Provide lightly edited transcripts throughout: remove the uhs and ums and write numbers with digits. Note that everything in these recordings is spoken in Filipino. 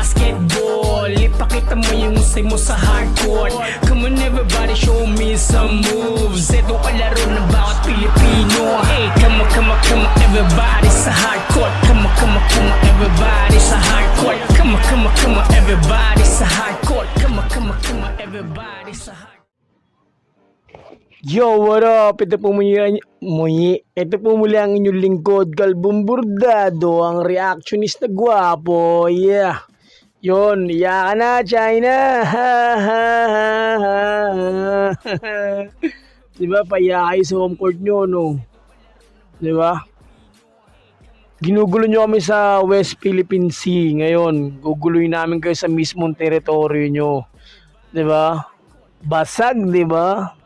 basketball. Ipakita mo yung usay mo sa hardcourt. Come on everybody, show me some moves. Ito kalaro ng bawat Pilipino. Hey, come on everybody sa hardcourt. Come on everybody sa hardcourt. Come on everybody sa hardcourt. Come on everybody sa hardcourt. Yo, what up? Ito po ito po muli ang inyong lingkod, Kalbong Bordado, ang reactionist na gwapo. Yeah. Yon, iya ka na, China. Diba, paiya kayo sa home court nyo, no? Diba? Ginugulo nyo kami sa West Philippine Sea. Ngayon, guguloy namin kayo sa mismong teritoryo nyo. Diba? Basag, diba?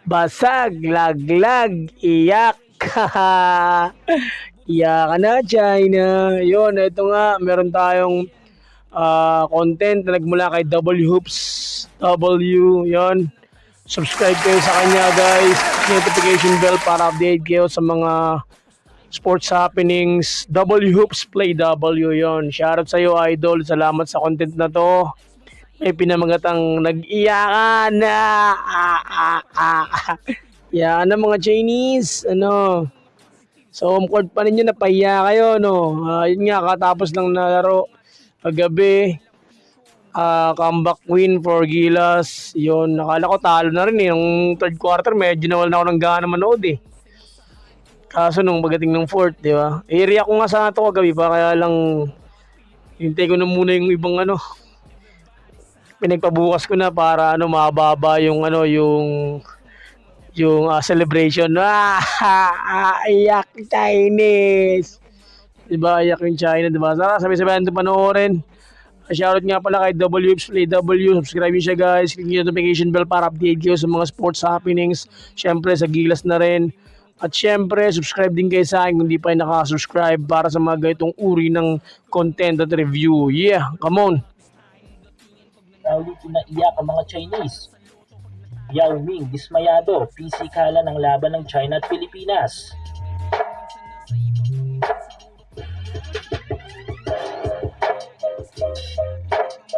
Basag, laglag, iyak. Iyak ka na, China. Yun, ito nga, meron tayong content na nagmula kay W Hoops W. Yun. Subscribe kayo sa kanya, guys. Notification bell para update kayo sa mga sports happenings. W Hoops Play W. Yun. Shoutout sa iyo, idol. Salamat sa content na to. May pinamagatang nag-iyakan na. Iyakan na mga Chinese. Ano? Sa home court pa ninyo, napahiya kayo, no? Yun nga, katapos lang nalaro kagabi. Comeback win for Gilas. Yun, nakala ko talo na rin eh. Nung third quarter, medyo nawal na ako ng gana manood eh. Kaso nung pagdating ng fourth, di ba? I-react ko nga sana ito kagabi pa, kaya lang hintay ko na muna yung ibang pinagpabukas ko na para mababa yung celebration. Iyak Chinese. Diba, iyak yung China, diba? Saka sabi-sabihan ito panoorin. Shoutout nga pala kay WFs Play W. Subscribe nyo siya, guys. Click nyo yung notification bell para update kayo sa mga sports happenings. Syempre sa Gilas na rin. At syempre, subscribe din kayo sa akin kung di pa kayo nakasubscribe para sa mga ganitong uri ng content at review. Yeah, come on. Ulitin na iyak ang mga Chinese. Yao Ming dismayado, pisikala ng laban ng China at Pilipinas.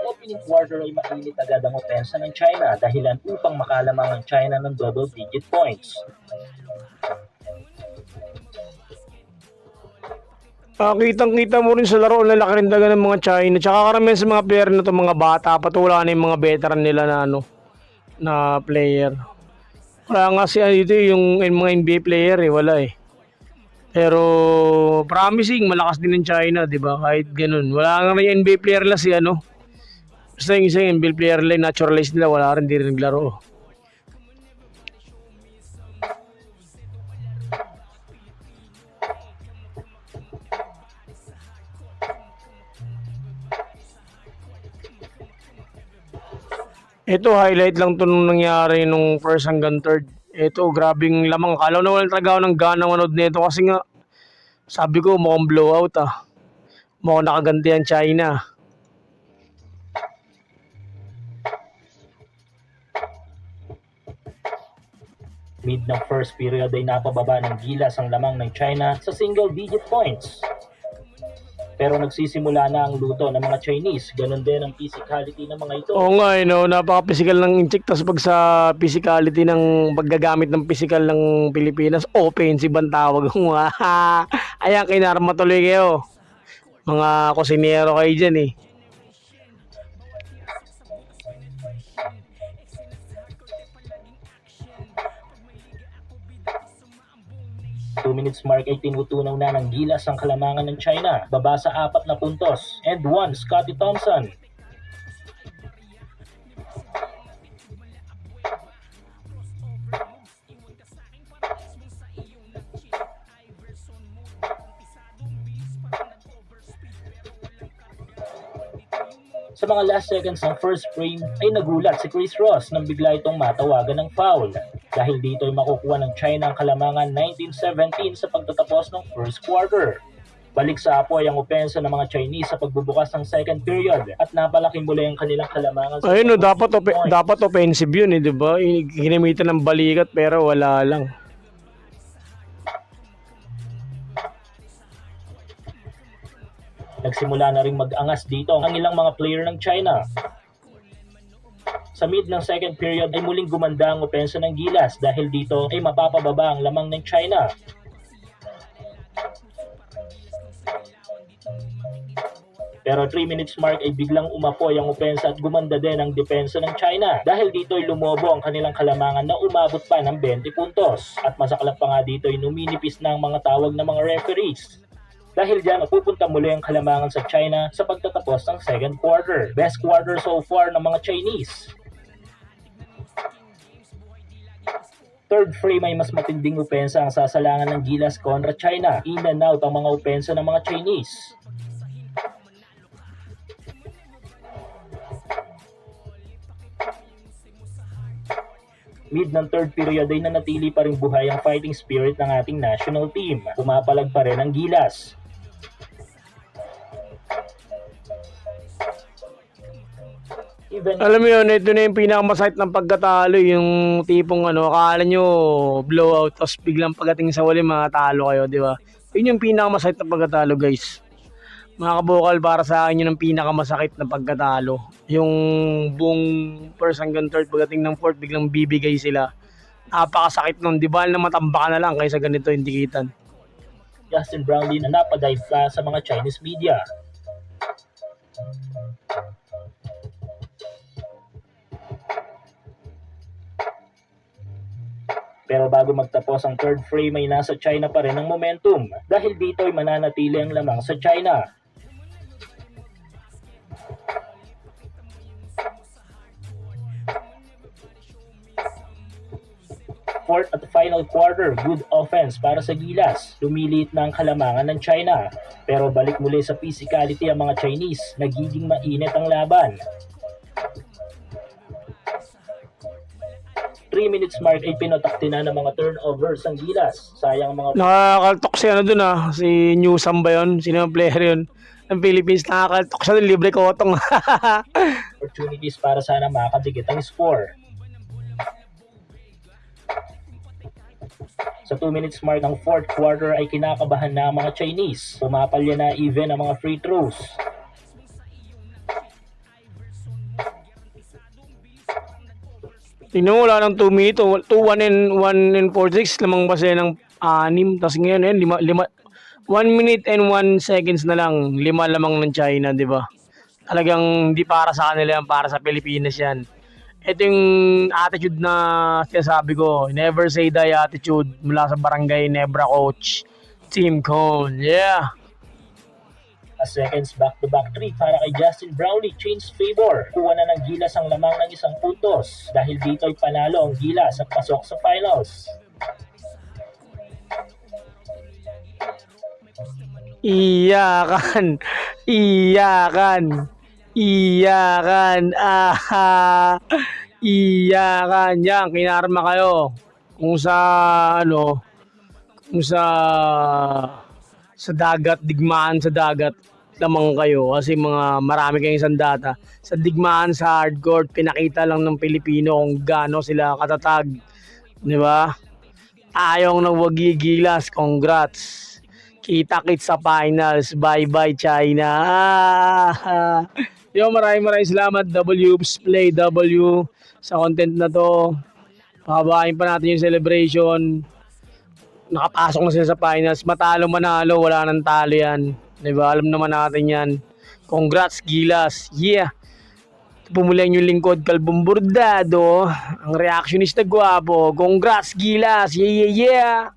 Opening quarter ay mainit agad ang opensa ng China dahilan upang makalamang ang China ng double-digit points. Kitang-kita mo rin sa laro, lalaki rin talaga ng mga China. Tsaka karamihan sa mga player na to, mga bata, patula na yung mga veteran nila na player. Wala nga dito yung mga NBA player wala eh. Pero promising, malakas din ng China, di ba? Kahit ganun. Wala nga yung NBA player lang basta yung isa yung NBA player lang, naturalized nila, wala rin, di rin naglaro. Ito, highlight lang to nung nangyari nung first hanggang third. Ito, grabing lamang. Kala na wala talaga ako ng gana manood nito kasi nga, sabi ko, mukhang blowout Mukhang nakaganti ang China. Mid ng first period ay napababa ng Gilas ang lamang ng China sa single-digit points. Pero nagsisimula na ang luto ng mga Chinese. Ganon din ang physicality ng mga ito. Oo nga, napaka-physical ng Incheck. Tapos pag sa physicality ng paggagamit ng physical ng Pilipinas, offensive ang tawag. Ayan, kinarma tuloy kayo. Mga kusinero kayo dyan eh. 2 minutes mark ay tinutunaw na ng Gilas ang kalamangan ng China. Baba sa 4 na puntos. And 1, Scottie Thompson. Sa mga last seconds ng first frame ay nagulat si Chris Ross nang bigla itong matawagan ng foul. Dahil dito ay makukuha ng China ang kalamangan 19-17 sa pagtatapos ng first quarter. Balik sa apoy ang opensa ng mga Chinese sa pagbubukas ng second period at napalaki muli ang kanilang kalamangan. Ayun, dapat offensive yun di ba? Ginamitan ng balikat pero wala lang. Nagsimula na rin mag-angas dito ang ilang mga player ng China. Sa mid ng second period ay muling gumanda ang opensa ng Gilas dahil dito ay mapapababa ang lamang ng China. Pero 3 minutes mark ay biglang umapoy ang opensa at gumanda din ang depensa ng China. Dahil dito ay lumobo ang kanilang kalamangan na umabot pa ng 20 puntos. At masaklap pa nga dito ay numinipis na ang mga tawag ng mga referees. Dahil dyan, mapupunta muli ang kalamangan sa China sa pagtatapos ng second quarter. Best quarter so far ng mga Chinese. Third frame ay mas matinding opensa ang sasalangan ng Gilas kontra China. In and out ang mga opensa ng mga Chinese. Mid ng third period ay nanatili pa rin buhay ang fighting spirit ng ating national team. Pumapalag pa rin ang Gilas. Alam mo yun, ito na yung pinakamasakit ng pagkatalo, yung tipong akala nyo blowout, tapos biglang pagdating sa wali matalo kayo, di ba? Yun yung pinakamasakit na pagkatalo, guys. Mga kabukal, para sa akin yun ang pinakamasakit na pagkatalo. Yung buong first hanggang third, pagdating ng fourth, biglang bibigay sila. Napakasakit nun, di ba? Na matamba ka na lang kaysa ganito yung dikitan. Justin Brownlee na napadive pa sa mga Chinese media. Pero bago magtapos ang third frame ay nasa China pa rin ang momentum dahil dito ay mananatili ang lamang sa China. Fourth at final quarter, good offense para sa Gilas. Lumilit na ang kalamangan ng China. Pero balik muli sa physicality ang mga Chinese. Nagiging mainit ang laban. 3 minutes mark ay pinotakti na ng mga turnovers ang Gilas. Sayang mga... Nakakaltok si dun si Newsam ba yun? Sino yung player yun? Ng Philippines, nakakaltok siya dun, libre kotong. opportunities para sana makadikit ang score. Sa 2 minutes mark ng fourth quarter ay kinakabahan na ang mga Chinese. Pumapalya na even ang mga free throws. Tingnan mo, wala ng 2 minutes, 1 and 46, lamang base ng 6. Tapos ngayon, 1 minute and 1 seconds na lang, 5 lamang ng China, di ba? Talagang hindi para sa kanila yan, para sa Pilipinas yan. Ito yung attitude na sinasabi ko, never say die attitude mula sa Barangay Nebra coach, Team Cone, yeah. A seconds back-to-back 3 para kay Justin Brownlee, change favor. Kuha na ng Gilas ang lamang ng 1 puntos. Dahil dito ay panalo ang Gilas at pasok sa finals. Iyakan, iyakan, iyakan, iyakan. Yan, kinarma kayo. Kung sa, kung sa dagat, digmaan sa dagat, lamang kayo. Kasi marami kayong sandata. Sa digmaan, sa hardcourt, pinakita lang ng Pilipino kung gaano sila katatag. Di ba? Tayong nagwagigilas, congrats. Kita-kits sa finals. Bye-bye, China. Yo, maraming salamat, W's Play W, sa content na to. Pahabain pa natin yung celebration. Nakapasok na sila sa finals. Matalo, manalo, wala nang talo yan. Diba? Alam naman natin yan. Congrats, Gilas. Yeah. Pumulang yung lingkod, Kalbong Bordado. Ang reactionista gwapo. Congrats, Gilas. Yeah, yeah, yeah.